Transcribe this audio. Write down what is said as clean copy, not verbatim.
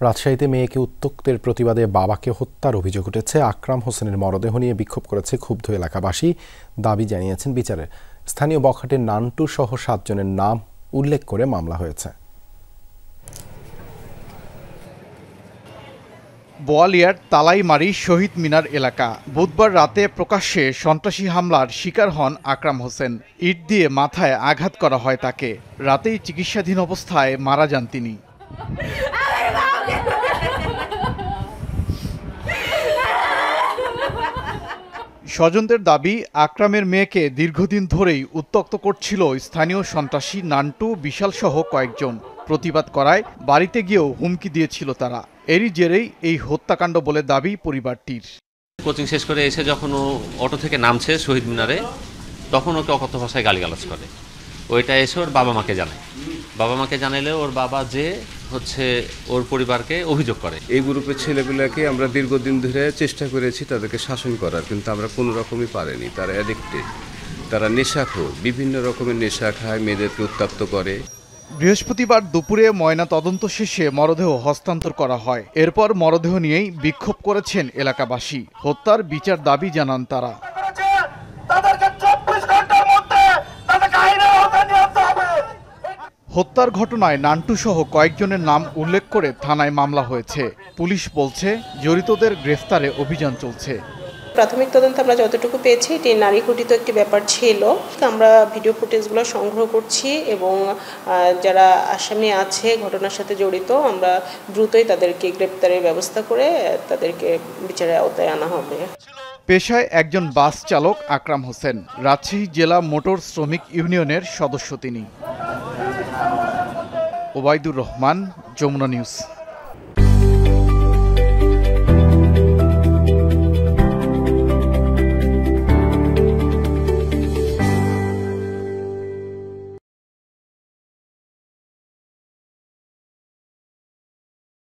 রাজশাহীতে মেয়েকে উত্ত্যক্তের প্রতিবাদে বাবাকে হত্যার অভিযোগ উঠেছে। আকরাম হোসেনের মরদেহ নিয়ে বিক্ষোভ করেছে ক্ষুব্ধ এলাকাবাসী। দাবি জানিয়েছেন বিচারে। স্থানীয় বখাটের নান্টু সহ ৭ জনের নাম উল্লেখ করে মামলা হয়েছে। বোয়ালিয়ার তালাইমারি শহীদ মিনার এলাকা। বুধবার রাতে প্রকাশ্যে সন্ত্রাসী হামলার শিকার হন আকরাম হোসেন। ইট দিয়ে মাথায় আঘাত করা হয় তাকে। রাতেই চিকিৎসাধীন অবস্থায় মারা যান তিনি। স্বজনদের দাবি, আকরামের মেয়েকে দীর্ঘদিন ধরেই উত্ত্যক্ত করছিল স্থানীয় সন্ত্রাসী নান্টু বিশাল সহ কয়েকজন। প্রতিবাদ করায় বাড়িতে গিয়েও হুমকি দিয়েছিল তারা। এরই জেরেই এই হত্যাকাণ্ড বলে দাবি পরিবারটির। কোচিং শেষ করে এসে যখন ও অটো থেকে নামছে শহীদ মিনারে, তখন ওকে অকথ্য ভাষায় গালিগালাজ করে। ওইটা এসে ওর বাবা মাকে জানায়। বাবা মাকে জানাইলে ওর বাবা যে ওর পরিবারকে অভিযোগ করে। এই গ্রুপের ছেলেপেলাকে আমরা দীর্ঘদিন ধরে চেষ্টা করেছি তাদেরকে শাসন করার, কিন্তু আমরা কোনো রকমই পারিনি। তারা অ্যাডিক্টেড, তারা নেশাখোর, বিভিন্ন রকমের নেশা খায়, মেয়েদেরকে উত্ত্যক্ত করে। বৃহস্পতিবার দুপুরে ময়না তদন্ত শেষে মরদেহ হস্তান্তর করা হয়। এরপর মরদেহ নিয়েই বিক্ষোভ করেছেন এলাকাবাসী। হত্যার বিচার দাবি জানান তারা। হত্যার ঘটনায় নান্টু সহ কয়েকজনের নাম উল্লেখ করে থানায় মামলা হয়েছে। পুলিশ বলছে জড়িতদের গ্রেফতারে অভিযান চলছে। প্রাথমিক তদন্তে আমরা যতটুকু পেয়েছি এটি নারী ঘটিত একটি ব্যাপার ছিল। আমরা ভিডিও ফুটেজগুলো সংগ্রহ করছি এবং যারা আসামি আছে ঘটনার সাথে জড়িত, আমরা দ্রুতই তাদেরকে গ্রেপ্তারের ব্যবস্থা করে তাদেরকে বিচারের আওতায় আনা হবে। পেশায় একজন বাস চালক আকরাম হোসেন। রাজশাহী জেলা মোটর শ্রমিক ইউনিয়নের সদস্য তিনি। ওবায়দুর রহমান, যমুনা নিউজ।